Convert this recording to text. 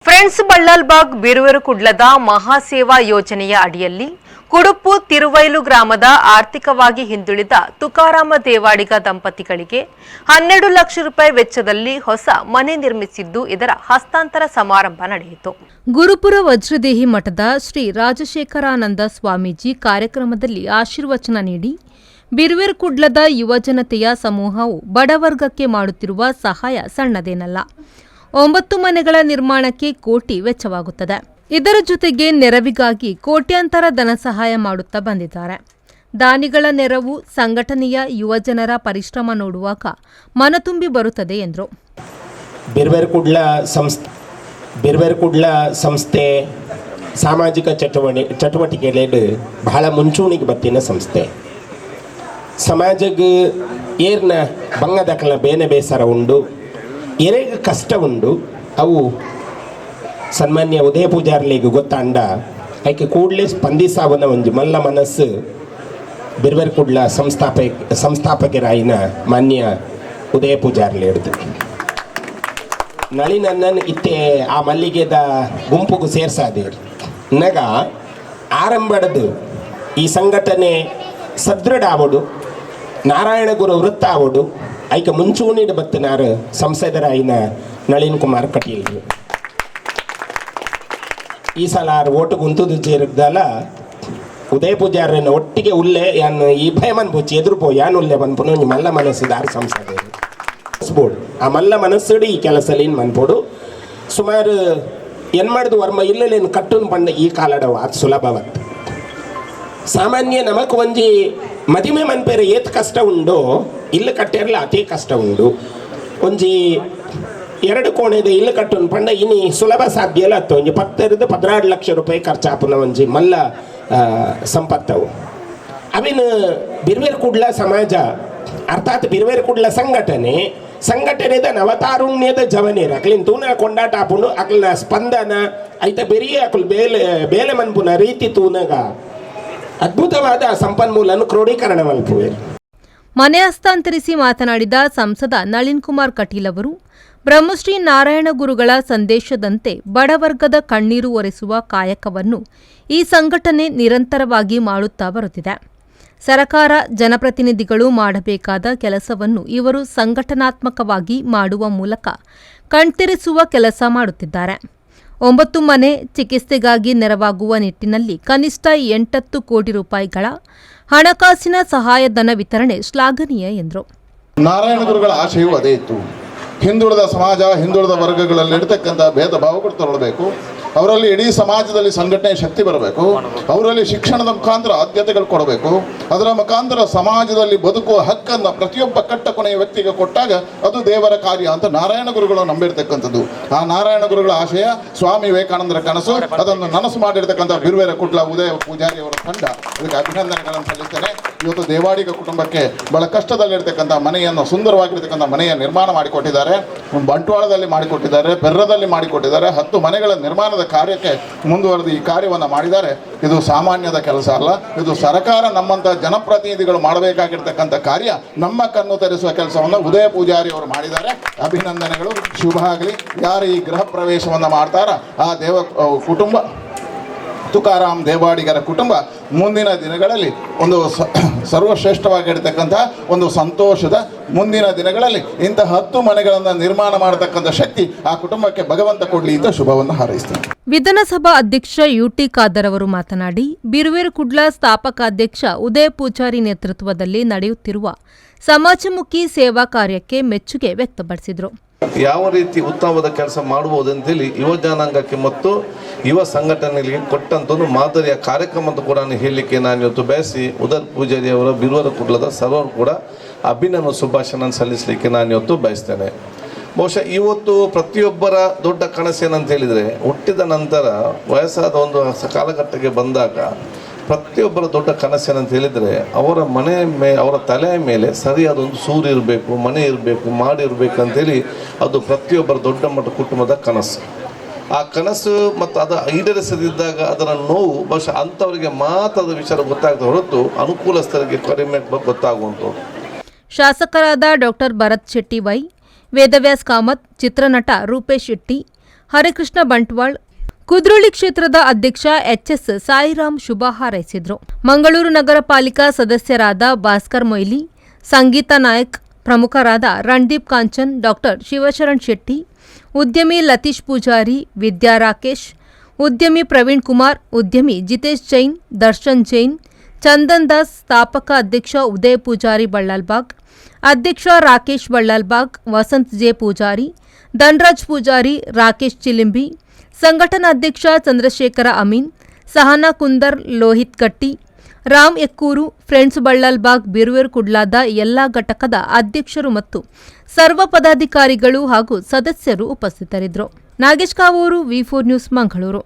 Friends Ballalbagh ಬೀರುವೆರು ಕುಡ್ಲದ ಮಹಾಸೇವಾ ಯೋಜನೆಯ ಅಡಿಯಲ್ಲಿ ಕುಡುಪು ತಿರುವೈಲು ಗ್ರಾಮದ ಆರ್ಥಿಕವಾಗಿ ಹಿಂದುಳಿದ ತುಕಾರಾಮ ದೇವಾಡಿಗ ದಂಪತಿಗಳಿಗೆ 12 ಲಕ್ಷ ರೂಪಾಯಿ ವೆಚ್ಚದಲ್ಲಿ ಹೊಸ ಮನೆ ನಿರ್ಮಿಸಿದ್ದು ಇದರ ಹಸ್ತಾಂತರ ಸಮಾರಂಭ ನಡೆಯಿತು. ಗುರುಪುರ ವಜ್ರದೇಹಿ ಮಠದ ಶ್ರೀ ರಾಜಶೇಖರಾನಂದ ಸ್ವಾಮೀಜಿ ಕಾರ್ಯಕ್ರಮದಲ್ಲಿ ಆಶೀರ್ವಚನ ನೀಡಿ ಬೀರುವೆರು ಕುಡ್ಲದ ಯುವಜನತೆಯ ಸಮೂಹವು ಬಡವರ್ಗಕ್ಕೆ ಮಾಡುತ್ತಿರುವ ಸಹಾಯ ಸಣ್ಣದೇನಲ್ಲ. 9 ಮನೆಗಳ ನಿರ್ಮಾಣಕ್ಕೆ ಕೋಟಿ ವೆಚ್ಚವಾಗುತ್ತದೆ. ಇದರ ಜೊತೆಗೆ ನೆರವಿಗಾಗಿ ಕೋಟ್ಯಾಂತರ ಧನ ಸಹಾಯ ಮಾಡುತ್ತಾ ಬಂದಿದ್ದಾರೆ. ದಾನಿಗಳ ನೆರವು ಸಂಘಟನೆಯ ಯುವಜನರ ಪರಿಶ್ರಮ ನೋಡುವಾಗ ಮನತುಂಬಿ ಬರುತ್ತದೆ ಎಂದರು. ಬೀರುವೆರು ಕುಡ್ಲ ಸಂಸ್ಥೆ ಸಾಮಾಜಿಕ ಚಟುವಟಿಕೆಗಳಲ್ಲಿ ಬಹಳ ಮುಂಚೂಣಿಗೆ ಬತ್ತಿನ ಸಂಸ್ಥೆ. ಸಮಾಜಕ್ಕೆ ಏರ್ನ ಬಂಗದಕಲ ಬೇನೆ ಬೇಸರ ಉಂಡು, ಏನೇಗ ಕಷ್ಟ ಉಂಡು, ಅವು ಸನ್ಮಾನ್ಯ ಉದಯ ಪೂಜಾರ್ಲಿಗೆ ಗೊತ್ತಾಂಡ ಆಯ್ಕೆ ಕೂಡಲೇ ಸ್ಪಂದಿಸಾವನ ಒಂದು ಮಲ್ಲ ಮನಸ್ಸು ಬೀರುವೆರು ಕುಡ್ಲ ಸಂಸ್ಥಾಪಕರಾಯಿನ ಮಾನ್ಯ ಉದಯ ಪೂಜಾರ್ಲಿ ಹಿಡಿದು ನಳಿನನ್ನನ್ ಇತ್ತೆ ಆ ಮಲ್ಲಿಗೆದ ಗುಂಪುಗೂ ಸೇರ್ಸಾದೇರು ನಗ ಆರಂಭಡದು ಈ ಸಂಘಟನೆ ಸದೃಢ ಆವಡು, ನಾರಾಯಣ ಗುರು ವೃತ್ತ ಆವಡು ಐಕೆ ಮುಂಚೂಣಿಡ್ ಬತ್ತನಾರು ಸಂಸದರಾಯಿನ ನಳಿನ್ ಕುಮಾರ್ ಕಟೀಲ್ ಈ ಸಲ ಓಟು ಗುಂತುದು ಸೇರಿದ್ದಲ್ಲ ಉದಯ ಪೂಜಾರನ ಒಟ್ಟಿಗೆ ಉಲ್ಲೆ ಯಾನು ಈ ಭಯ ಮನ್ಪುಚ್ಚಿ ಎದುರುಪೋ ಯಾನು ಉಲ್ಲೆ ಬಂದ್ಪುನು ಮಲ್ಲ ಮನಸ್ಸು ದಾರಿ ಸಂಸದೆ ಆ ಮಲ್ಲ ಮನಸ್ಸಡಿ ಈ ಕೆಲಸಲ್ಲಿ ಮನ್ಪೋಡು ಸುಮಾರು ಏನು ಮಾಡಿದು ವರ್ಮ ಇಲ್ಲೇನು ಕಟ್ಟುನ್ ಪಂಡ ಈ ಕಾಲಡವ ಅದು ಸುಲಭವತ್ತು. ಸಾಮಾನ್ಯ ನಮಕ್ ಒಂಜಿ ಮದಿಮೆ ಮನ್ಪೇರೆ ಏತ್ ಕಷ್ಟ ಉಂಡು ಇಲ್ಲು ಕಟ್ಟಿರಲ್ಲ ಅತಿ ಕಷ್ಟ ಉಂಡು. ಒಂಜಿ 2 ಕೋಣೆದ ಇಲ್ಲು ಕಟ್ಟುನ್ ಪಂಡ ಇನಿ ಸುಲಭ ಸಾಧ್ಯ ಇಲ್ಲ ಅತ್ತು. ಒಂಜಿ 10-16 ಲಕ್ಷ ರೂಪಾಯಿ ಖರ್ಚಾಪುನ ಒಂಜಿ ಮಲ್ಲ ಸಂಪತ್ತವು ಅವಿನ ಬೀರುವೆರು ಕುಡ್ಲ ಸಮಾಜ ಅರ್ಥಾತ್ ಬೀರುವೆರು ಕುಡ್ಲ ಸಂಘಟನೆದ ನವತಾರುಣ್ಯದ ಜವನೇರ ಅಕ್ಲಿನ ತೂನ ಕೊಂಡಾಟ ಆಪುಂಡು ಅಕ್ಲಿನ ಸ್ಪಂದನ ಐತ ಬೆರಿಯ ಅಕ್ಲು ಬೇಲೆ ಮನ್ಪುನ ರೀತಿ ತೂನಗ ಅದ್ಭುತವಾದ ಸಂಪನ್ಮೂಲನ್ನು ಕ್ರೋಢೀಕರಣ ಮಲ್ಪುವೆ. ಮನೆ ಹಸ್ತಾಂತರಿಸಿ ಮಾತನಾಡಿದ ಸಂಸದ ನಳಿನ್ ಕುಮಾರ್ ಕಟೀಲ್ ಅವರು ಬ್ರಹ್ಮಶ್ರೀ ನಾರಾಯಣ ಗುರುಗಳ ಸಂದೇಶದಂತೆ ಬಡವರ್ಗದ ಕಣ್ಣೀರು ಒರೆಸುವ ಕಾಯಕವನ್ನು ಈ ಸಂಘಟನೆ ನಿರಂತರವಾಗಿ ಮಾಡುತ್ತಾ ಬರುತ್ತಿದೆ. ಸರಕಾರ ಜನಪ್ರತಿನಿಧಿಗಳು ಮಾಡಬೇಕಾದ ಕೆಲಸವನ್ನು ಇವರು ಸಂಘಟನಾತ್ಮಕವಾಗಿ ಮಾಡುವ ಮೂಲಕ ಕಣ್ತೆರೆಸುವ ಕೆಲಸ ಮಾಡುತ್ತಿದ್ದಾರೆ. 9 ಮನೆ ಚಿಕಿತ್ಸೆಗಾಗಿ ನೆರವಾಗುವ ನಿಟ್ಟಿನಲ್ಲಿ ಕನಿಷ್ಠ 8 ಕೋಟಿ ರೂಪಾಯಿಗಳ ಹಣಕಾಸಿನ ಸಹಾಯಧನ ವಿತರಣೆ ಶ್ಲಾಘನೀಯ ಎಂದರು. ನಾರಾಯಣ ಗುರುಗಳ ಆಶಯವೂ ಅದೇ ಇತ್ತು. ಹಿಂದುಳಿದ ಸಮಾಜ, ಹಿಂದುಳಿದ ವರ್ಗಗಳಲ್ಲಿ ಇರತಕ್ಕಂಥ ಭೇದ ಭಾವಗಳು ತೊರಳಬೇಕು, ಅವರಲ್ಲಿ ಇಡೀ ಸಮಾಜದಲ್ಲಿ ಸಂಘಟನೆ ಶಕ್ತಿ ಬರಬೇಕು, ಅವರಲ್ಲಿ ಶಿಕ್ಷಣದ ಮುಖಾಂತರ ಆದ್ಯತೆಗಳು ಕೊಡಬೇಕು, ಅದರ ಮುಖಾಂತರ ಸಮಾಜದಲ್ಲಿ ಬದುಕುವ ಹಕ್ಕನ್ನು ಪ್ರತಿಯೊಬ್ಬ ಕಟ್ಟ ಕೊನೆಯ ವ್ಯಕ್ತಿಗೆ ಕೊಟ್ಟಾಗ ಅದು ದೇವರ ಕಾರ್ಯ ಅಂತ ನಾರಾಯಣ ಗುರುಗಳು ನಂಬಿರ್ತಕ್ಕಂಥದ್ದು. ಆ ನಾರಾಯಣ ಗುರುಗಳ ಆಶಯ ಸ್ವಾಮಿ ವಿವೇಕಾನಂದರ ಕನಸು, ಅದನ್ನು ನನಸು ಮಾಡಿರ್ತಕ್ಕಂಥ ಬೀರುವೆರು ಕುಡ್ಲ ಉದಯ ಪೂಜಾರಿ ಅವರ ತಂಡ, ಅದಕ್ಕೆ ಅಭಿನಂದನೆಗಳನ್ನು ಸಲ್ಲಿಸ್ತೇನೆ. ಇವತ್ತು ದೇವಾಡಿಗ ಕುಟುಂಬಕ್ಕೆ ಬಹಳ ಕಷ್ಟದಲ್ಲಿರ್ತಕ್ಕಂಥ ಮನೆಯನ್ನು, ಸುಂದರವಾಗಿರ್ತಕ್ಕಂಥ ಮನೆಯ ನಿರ್ಮಾಣ ಮಾಡಿಕೊಟ್ಟಿದ್ದಾರೆ, ಬಂಟ್ವಾಳದಲ್ಲಿ ಮಾಡಿಕೊಟ್ಟಿದ್ದಾರೆ, ಬೆರ್ರದಲ್ಲಿ ಮಾಡಿಕೊಟ್ಟಿದ್ದಾರೆ. 10 ಮನೆಗಳ ನಿರ್ಮಾಣದ ಕಾರ್ಯಕ್ಕೆ ಮುಂದುವರೆದು ಈ ಕಾರ್ಯವನ್ನು ಮಾಡಿದ್ದಾರೆ. ಇದು ಸಾಮಾನ್ಯದ ಕೆಲಸ ಅಲ್ಲ, ಇದು ಸರ್ಕಾರ ನಮ್ಮಂಥ ಜನಪ್ರತಿನಿಧಿಗಳು ಮಾಡಬೇಕಾಗಿರ್ತಕ್ಕಂಥ ಕಾರ್ಯ. ನಮ್ಮ ಕಣ್ಣು ತೆರೆಸುವ ಕೆಲಸವನ್ನು ಉದಯ ಪೂಜಾರಿ ಅವರು ಮಾಡಿದ್ದಾರೆ. ಅಭಿನಂದನೆಗಳು, ಶುಭ ಆಗಲಿ. ಯಾರು ಈ ಗೃಹ ಪ್ರವೇಶವನ್ನು ಮಾಡ್ತಾರ ಆ ಕುಟುಂಬ ತುಕಾರಾಮ್ ದೇವಾಡಿಗರ ಕುಟುಂಬ ಮುಂದಿನ ದಿನಗಳಲ್ಲಿ ಒಂದು ಸರ್ವಶ್ರೇಷ್ಠವಾಗಿರ್ತಕ್ಕಂಥ ಒಂದು ಸಂತೋಷದ ಮುಂದಿನ ದಿನಗಳಲ್ಲಿ ಇಂತಹ 10 ಮನೆಗಳನ್ನು ನಿರ್ಮಾಣ ಮಾಡತಕ್ಕಂಥ ಶಕ್ತಿ ಆ ಕುಟುಂಬಕ್ಕೆ ಭಗವಂತ ಕೊಡಲಿ ಅಂತ ಶುಭವನ್ನು ಹಾರೈಸ್ತಾರೆ. ವಿಧಾನಸಭಾ ಅಧ್ಯಕ್ಷ ಯುಟಿ ಖಾದರ್ ಅವರು ಮಾತನಾಡಿ ಬೀರುವೆರು ಕುಡ್ಲ ಸ್ಥಾಪಕಾಧ್ಯಕ್ಷ ಉದಯ ಪೂಜಾರಿ ನೇತೃತ್ವದಲ್ಲಿ ನಡೆಯುತ್ತಿರುವ ಸಮಾಜಮುಖಿ ಸೇವಾ ಕಾರ್ಯಕ್ಕೆ ಮೆಚ್ಚುಗೆ ವ್ಯಕ್ತಪಡಿಸಿದರು. ಯಾವ ರೀತಿ ಉತ್ತಮವಾದ ಕೆಲಸ ಮಾಡಬಹುದಂತೇಳಿ ಯುವ ಜನಾಂಗಕ್ಕೆ ಮತ್ತು ಯುವ ಸಂಘಟನೆಗಳಿಗೆ ಕೊಟ್ಟಂತ ಒಂದು ಮಾದರಿಯ ಕಾರ್ಯಕ್ರಮ ಅಂತ ಕೂಡ ಹೇಳಲಿಕ್ಕೆ ನಾನು ಇವತ್ತು ಬಯಸಿ ಉದಯ ಪೂಜಾರಿ ಅವರ ಬೀರುವೆರು ಕುಡ್ಲದ ಸರ್ವರು ಕೂಡ ಅಭಿನಂದನೆ ಶುಭಾಶಯ ಸಲ್ಲಿಸಲಿಕ್ಕೆ ನಾನು ಇವತ್ತು ಬಯಸ್ತೇನೆ. ಬಹುಶಃ ಇವತ್ತು ಪ್ರತಿಯೊಬ್ಬರ ದೊಡ್ಡ ಕನಸೇನಂತ ಹೇಳಿದರೆ, ಹುಟ್ಟಿದ ನಂತರ ವಯಸ್ಸಾದ ಒಂದು ಕಾಲಘಟ್ಟಕ್ಕೆ ಬಂದಾಗ ಪ್ರತಿಯೊಬ್ಬರ ದೊಡ್ಡ ಕನಸೇನಂತ ಹೇಳಿದರೆ ಅವರ ಅವರ ತಲೆಯ ಮೇಲೆ ಸರಿಯಾದ ಒಂದು ಸೂರು ಇರಬೇಕು, ಮನೆ ಇರಬೇಕು, ಮಾಡಿರಬೇಕು ಅಂತೇಳಿ ಅದು ಪ್ರತಿಯೊಬ್ಬರ ದೊಡ್ಡ ಮಟ್ಟ ಕುಟುಂಬದ ಕನಸು. ಆ ಕನಸು ಮತ್ತು ಅದು ಈಡೇರಿಸದಿದ್ದಾಗ ಅದರ ನೋವು ಬಹುಶಃ ಅಂಥವರಿಗೆ ಮಾತ್ರ ಅದು ವಿಚಾರ ಗೊತ್ತಾಗ್ತದೆ ಹೊರತು ಅನುಕೂಲಸ್ಥರಿಗೆ ಕಡಿಮೆ ಗೊತ್ತಾಗುವಂಥದ್ದು. ಶಾಸಕರಾದ ಡಾ ಭರತ್ ಶೆಟ್ಟಿ ವೈ, ವೇದವ್ಯಾಸ್ ಕಾಮತ್, ಚಿತ್ರನಟ ರೂಪೇಶ್ ಶೆಟ್ಟಿ, ಹರಿಕೃಷ್ಣ ಬಂಟ್ವಾಳ್, ಕುದ್ರೋಳಿ ಕ್ಷೇತ್ರದ ಅಧ್ಯಕ್ಷ ಎಚ್ಎಸ್ ಸಾಯಿರಾಮ್ ಶುಭ ಹಾರೈಸಿದರು. ಮಂಗಳೂರು ನಗರ ಪಾಲಿಕಾ ಸದಸ್ಯರಾದ ಭಾಸ್ಕರ್ ಮೊಯ್ಲಿ, ಸಂಗೀತಾ ನಾಯಕ್, ಪ್ರಮುಖರಾದ ರಣದೀಪ್ ಕಾಂಚನ್, ಡಾಕ್ಟರ್ ಶಿವಶರಣ್ ಶೆಟ್ಟಿ, ಉದ್ಯಮಿ ಲತೀಶ್ ಪೂಜಾರಿ, ವಿದ್ಯಾ ರಾಕೇಶ್, ಉದ್ಯಮಿ ಪ್ರವೀಣ್ ಕುಮಾರ್, ಉದ್ಯಮಿ ಜಿತೇಶ್ ಜೈನ್, ದರ್ಶನ್ ಜೈನ್, ಚಂದನ್ ದಾಸ್, ಸ್ಥಾಪಕ ಅಧ್ಯಕ್ಷ ಉದಯ್ ಪೂಜಾರಿ ಬಳ್ಳಾಲ್ಬಾಗ್, ಅಧ್ಯಕ್ಷ ರಾಕೇಶ್ ಬಳ್ಳಾಲ್ಬಾಗ್, ವಸಂತ್ ಜೆ ಪೂಜಾರಿ, ಧನ್ರಾಜ್ ಪೂಜಾರಿ, ರಾಕೇಶ್ ಚಿಲಿಂಬಿ, ಸಂಘಟನಾ ಅಧ್ಯಕ್ಷ ಚಂದ್ರಶೇಖರ ಅಮೀನ್, ಸಹನಾ ಕುಂದರ್, ಲೋಹಿತ್ ಗಟ್ಟಿ, ರಾಮ್ ಎಕ್ಕೂರು, ಫ್ರೆಂಡ್ಸ್ ಬಳ್ಳಾಲ್ಬಾಗ್, ಬಿರುವೇರು ಕುಡ್ಲಾದ ಎಲ್ಲಾ ಘಟಕದ ಅಧ್ಯಕ್ಷರು ಮತ್ತು ಸರ್ವ ಪದಾಧಿಕಾರಿಗಳು ಹಾಗೂ ಸದಸ್ಯರು ಉಪಸ್ಥಿತರಿದ್ದರು. ನಾಗೇಶ್ ಕಾವೂರು, ವಿ4 ನ್ಯೂಸ್, ಮಂಗಳೂರು.